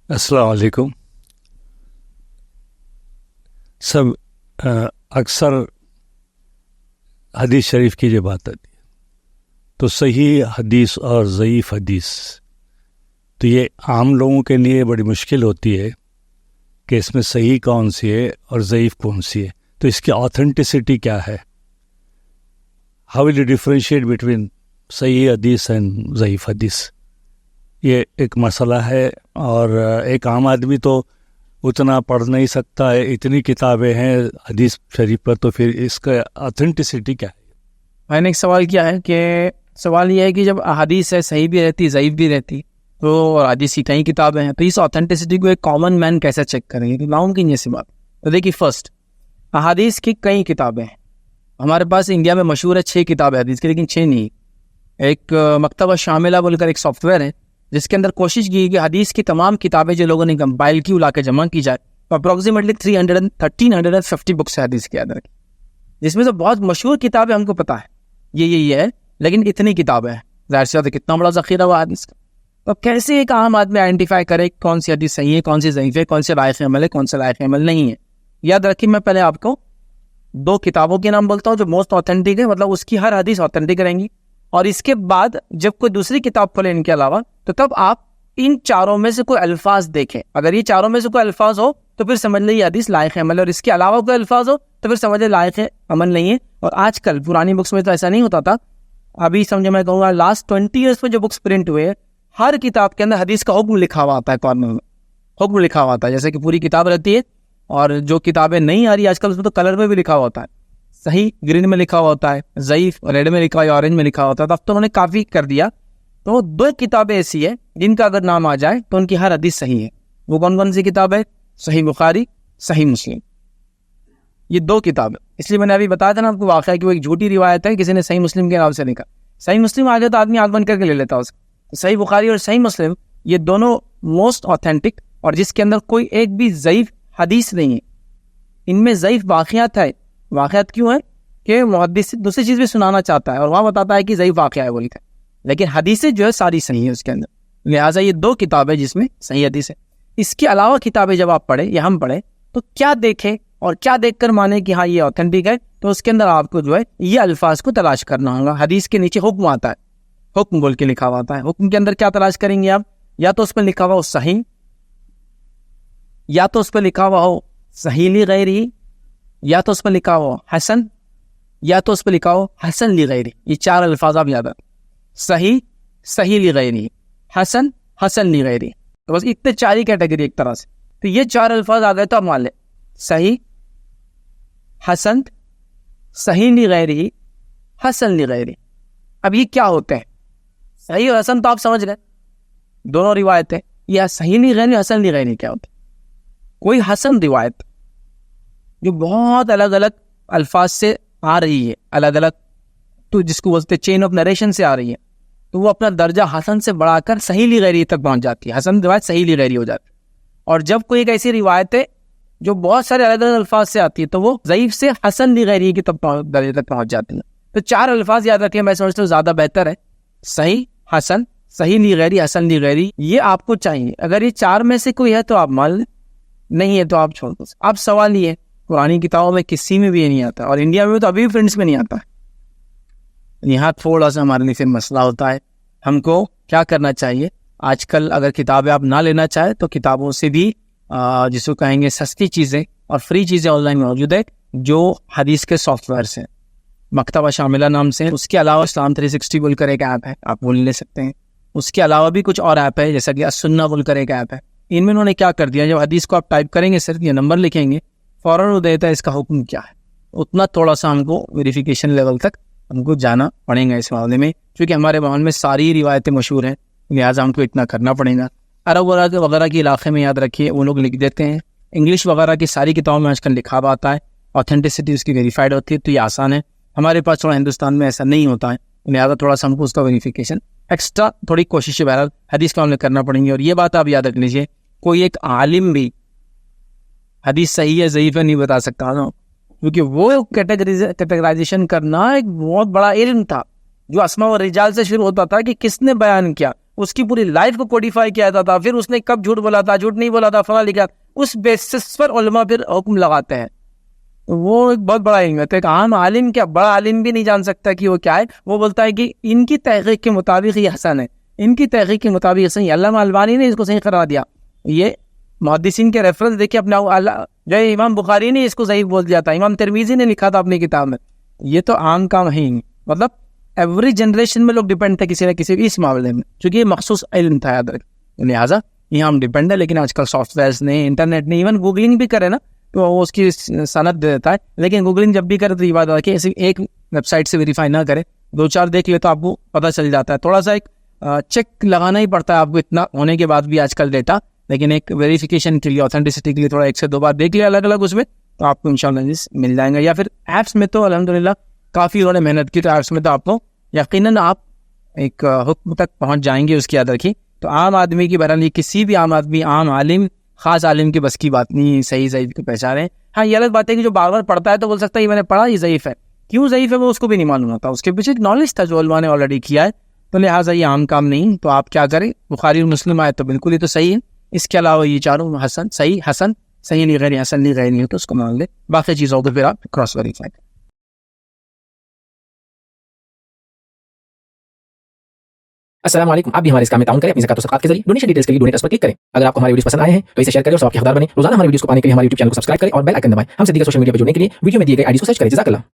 السلام علیکم. سب اکثر حدیث شریف کی جو بات آتی ہے تو صحیح حدیث اور ضعیف حدیث، تو یہ عام لوگوں کے لیے بڑی مشکل ہوتی ہے کہ اس میں صحیح کون سی ہے اور ضعیف کون سی ہے، تو اس کی آتھینٹسٹی کیا ہے. How will you differentiate between صحیح حدیث اینڈ ضعیف حدیث، یہ ایک مسئلہ ہے. اور ایک عام آدمی تو اتنا پڑھ نہیں سکتا ہے، اتنی کتابیں ہیں حدیث شریف پر، تو پھر اس کا آتھینٹسٹی کیا ہے؟ میں نے ایک سوال کیا ہے کہ سوال یہ ہے کہ جب احادیث ہے صحیح بھی رہتی ضعیف بھی رہتی، تو حدیث کی کئی کتابیں ہیں، تو اس آتھینٹسٹی کو ایک کامن مین کیسے چیک کریں گے؟ ناممکن یہ سی بات. تو دیکھیے، فرسٹ، احادیث کی کئی کتابیں ہیں. ہمارے پاس انڈیا میں مشہور ہے 6 کتابیں حدیث کی، لیکن 6 نہیں. ایک مکتبہ شاملہ بول کر ایک سافٹ ویئر ہے جس کے اندر کوشش کی کہ حدیث کی تمام کتابیں جو لوگوں نے کمپائل کی لا کے جمع کی جائے. تو اپروکسیمیٹلی 1350 بکس ہے حدیث کے اندر، جس میں سے بہت مشہور کتابیں ہم کو پتہ ہے یہ ہے، لیکن اتنی کتابیں ہیں، ظاہر سی بات ہے کتنا بڑا ذخیرہ ہوا حدیث کا. تو کیسے ایک عام آدمی آئیڈینٹیفائی کرے کون سی حدیث صحیح ہے، کون سی ضعیف ہے، کون سے لائق عمل ہے، کون سے لائق عمل نہیں ہے؟ یاد رکھیے، میں پہلے آپ کو 2 کتابوں کے نام بولتا ہوں جو موسٹ آتھینٹک ہے، مطلب اس کی ہر حدیث آتھینٹک رہیں گی. اور اس کے بعد جب کوئی دوسری کتاب کھولے ان کے علاوہ، تو تب آپ ان چاروں میں سے کوئی الفاظ دیکھیں. اگر یہ چاروں میں سے کوئی الفاظ ہو تو پھر سمجھ لیں یہ حدیث لائق عمل ہے، اور اس کے علاوہ کوئی الفاظ ہو تو پھر سمجھ لیں لائق عمل نہیں ہے. اور آج کل پرانی بکس میں تو ایسا نہیں ہوتا تھا. ابھی سمجھے، میں کہوں گا لاسٹ 20 ایئرس میں جو بکس پرنٹ ہوئے، ہر کتاب کے اندر حدیث کا حکم لکھا ہوا آتا ہے، کارنر میں حکم لکھا ہوا آتا ہے. جیسے کہ پوری کتاب رہتی ہے، اور جو کتابیں نہیں آ رہی آج کل اس میں تو کلر میں بھی لکھا ہوا ہوتا ہے. صحیح گرین میں لکھا ہوا ہوتا ہے، ضعیف ریڈ میں لکھا ہوا یا آرنج میں لکھا ہوتا ہے. تو اب تو انہوں نے کافی کر دیا. تو 2 کتابیں ایسی ہیں جن کا اگر نام آ جائے تو ان کی ہر حدیث صحیح ہے. وہ کون کون سی کتاب ہے؟ صحیح بخاری، صحیح مسلم. یہ 2 کتابیں. اس لیے میں نے ابھی بتایا تھا نا آپ کو واقعہ کہ وہ ایک جھوٹی روایت ہے، کسی نے صحیح مسلم کے نام سے لکھا. صحیح مسلم آ جائے تو آدمی آنکھ بند کر کے لے لیتا اس کو. صحیح بخاری اور صحیح مسلم یہ دونوں موسٹ آتھینٹک، اور جس کے اندر کوئی ایک بھی ضعیف حدیث نہیں ہے. ان میں ضعیف واقعات ہے. واقعات کیوں ہے؟ کہ محدث دوسری چیز بھی سنانا چاہتا ہے اور وہاں بتاتا ہے کہ ضعیف واقعہ ہے بول کے، لیکن حدیثیں جو ہے ساری صحیح ہے اس کے اندر. لہٰذا یہ 2 کتابیں جس میں صحیح حدیث ہے. اس کے علاوہ کتابیں جب آپ پڑھیں یا ہم پڑھیں تو کیا دیکھیں اور کیا دیکھ کر مانے کہ ہاں یہ آتھینٹک ہے؟ تو اس کے اندر آپ کو جو ہے یہ الفاظ کو تلاش کرنا ہوگا. حدیث کے نیچے حکم آتا ہے، حکم بول کے لکھا ہوا آتا ہے. حکم کے اندر کیا تلاش کریں گے آپ؟ یا تو اس پہ لکھا ہوا ہو صحیح، یا تو اس پہ لکھا ہوا ہو صحیح لی غیری، یا تو اس پہ لکھا ہوا ہو حسن، یا تو اس پہ لکھا ہو حسن لی غیری. یہ 4 الفاظ آپ یاد رکھیں: صحیح، صحیح لی غیری، حسن، حسن لی غیری. تو بس اتنے 4 ہی کیٹیگری ایک طرح سے. تو یہ 4 الفاظ آ گئے تو آپ مان لیں صحیح، حسن، صحیح لی غیری، حسن لی غیری. اب یہ کیا ہوتے ہیں؟ صحیح اور حسن تو آپ سمجھ رہے دونوں روایتیں. یا صحیح لی غیری، حسن لی غیری کیا ہوتے ہیں؟ کوئی حسن روایت جو بہت الگ الگ الفاظ سے آ رہی ہے، الگ الگ، تو جس کو بولتے چین آف نریشن سے آ رہی ہے، تو وہ اپنا درجہ حسن سے بڑھا کر صحیح لی غیری تک پہنچ جاتی ہے. حسن روایت صحیح لی غیری ہو جاتی ہے. اور جب کوئی ایک ایسی روایت ہے جو بہت سارے الگ الگ الفاظ سے آتی ہے تو وہ ضعیف سے حسن لی غیری کی درجے تک پہنچ جاتی ہے. تو 4 الفاظ یاد رکھیں، میں سمجھتا ہوں زیادہ بہتر ہے. صحیح، حسن، صحیح لی غیری، حسن لی غیری، یہ آپ کو چاہیے. اگر یہ 4 میں سے کوئی ہے تو آپ مان لیں، نہیں ہے تو آپ چھوڑ دو. اب سوال یہ ہے، پرانی کتابوں میں کسی میں بھی یہ نہیں آتا، اور انڈیا میں تو ابھی بھی پرنٹس میں نہیں آتا. یہاں تھوڑا سا ہمارے لیے پھر مسئلہ ہوتا ہے. ہم کو کیا کرنا چاہیے؟ آج کل اگر کتابیں آپ نہ لینا چاہیں تو کتابوں سے بھی جس کو کہیں گے سستی چیزیں اور فری چیزیں آن لائن موجود ہے، جو حدیث کے سافٹ ویئرس ہیں. مکتبہ شاملہ نام سے. اس کے علاوہ اسلام 360 بول کر ایک ایپ ہے، آپ وہ لے سکتے ہیں. اس کے علاوہ بھی کچھ اور ایپ ہے، جیسا کہ السنہ بول کر ایک ایپ ہے. ان میں انہوں نے کیا کر دیا، جب حدیث کو آپ ٹائپ کریں گے، صرف یہ نمبر لکھیں گے، فوراً وہ دیتا ہے اس کا حکم کیا ہے. اتنا تھوڑا سا ہم کو ویریفیکیشن لیول تک ہم کو جانا پڑے گا اس معاملے میں، کیونکہ ہمارے ماحول میں ساری روایتیں مشہور ہیں، لہٰذا ہم کو اتنا کرنا پڑے گا. عرب وغیرہ کے علاقے میں یاد رکھیے وہ لوگ لکھ دیتے ہیں. انگلش وغیرہ کی ساری کتابوں میں آج کل لکھا ہوا آتا ہے، آتھینٹسٹی اس کی ویریفائڈ ہوتی ہے، تو یہ آسان ہے. ہمارے پاس تھوڑا ہندوستان میں ایسا نہیں ہوتا ہے، لہٰذا تھوڑا سا ہم کو اس کا ویریفیکیشن ایکسٹرا تھوڑی کوشش بہرحال حدیث کا ہم نے کرنا پڑیں گے. اور یہ بات آپ یاد رکھ لیجیے، کوئی ایک عالم بھی حدیث صحیح ہے ضعیف ہے نہیں بتا سکتا نا، کیونکہ وہ کیٹیگرائزیشن کرنا ایک بہت بڑا علم تھا جو اسماء و رجال سے شروع ہوتا تھا کہ کس نے بیان کیا. اس کی پوری لائف کو کوڈیفائی کیا جاتا تھا. پھر اس نے کب جھوٹ بولا تھا, جھوٹ نہیں بولا تھا, فلاں لکھا, اس بیسس پر علماء پھر حکم لگاتے ہیں. وہ ایک بہت بڑا علم ہے. تو ایک عام عالم, کیا بڑا عالم بھی نہیں جان سکتا کہ وہ کیا ہے. وہ بولتا ہے کہ ان کی تحقیق کے مطابق یہ حسن ہے, ان کی تحقیق کے مطابق صحیح. علامہ البانی نے اس کو صحیح قرار دیا. یہ محدثین کے ریفرنس دیکھیں اپنا, جو امام بخاری نے اس کو صحیح بول دیا تھا, امام ترمذی نے لکھا تھا اپنی کتاب میں. یہ تو عام کام ہے ہی نہیں. مطلب ایوری جنریشن میں لوگ ڈیپینڈ تھے کسی نہ کسی اس معاملے میں, چونکہ یہ مخصوص علم تھا یاد رکھ, لہٰذا یہاں ہم ڈیپینڈ ہے. لیکن آج کل سافٹ ویئرس نے, انٹرنیٹ نے, ایون گوگلنگ بھی کرے نا تو وہ اس کی سند دے دیتا ہے. لیکن گوگلنگ جب بھی کرے تو یہ بات ہے کہ ایسے ایک ویب سائٹ سے ویریفائی نہ کرے, 2-4 دیکھ لے تو آپ کو پتہ چل جاتا ہے. تھوڑا سا ایک چیک لگانا ہی پڑتا ہے آپ کو, اتنا ہونے کے بعد بھی آج کل ڈیٹا. لیکن ایک ویریفیکیشن کے لیے, اوتھینٹسٹی کے لیے تھوڑا 1 سے 2 بار دیکھ لیا الگ الگ اس میں, تو آپ کو انشاءاللہ مل جائیں گا. یا پھر ایپس میں تو الحمدللہ کافی انہوں نے محنت کی, تو ایپس میں تو آپ کو یقیناً آپ ایک حکم تک پہنچ جائیں گے. اس کی یاد رکھیے. تو عام آدمی کی بہرحال کسی بھی عام آدمی, عام عالم, خاص عالم کی بس کی بات نہیں صحیح ضعیف کو پہچانے. ہاں یہ الگ بات ہے کہ جو بار بار پڑھتا ہے تو بول سکتا ہے یہ میں نے پڑھا یہ ضعیف ہے. کیوں ضعیف ہے وہ اس کو بھی نہیں معلوم ہوتا, اس کے پیچھے ایک نالج تھا جو علماء نے آلریڈی کیا ہے. تو لہٰذا یہ عام کام نہیں. تو آپ کیا کریں, بخاری اور مسلم آئے تو بالکل یہ تو صحیح ہے. اس کے علاوہ یہ چاروں حسن, صحیح, حسن, صحیح نہیں, غیر حسن نہیں, غیر نہیں, تو اس کو مان لے. باقی چیزوں کو پھر آپ کراس ویریفائی کریں. السلام علیکم. آپ بھی ہمارے اس کام میں تعاون کریں اپنی زکات و صدقات کے ذریعے. ڈونیشن ڈیٹیلز کے لیے ڈونیٹ اس پر کلک کریں. اگر آپ کو ہمارے ویڈیوز پسند آئے ہیں تو اسے شیئر کریں اور سب کے حقدار بنیں. روزانہ ہمارے ویڈیوز کو پانے کے لیے ہمارے YouTube چینل کو سبسکرائب کریں اور بیل آئکن دبائیں. ہم سے دیگر سوشل میڈیا پر جڑنے کے لیے ویڈیو میں دیے گئے آئی ڈی کو سرچ کریں. جزاک اللہ.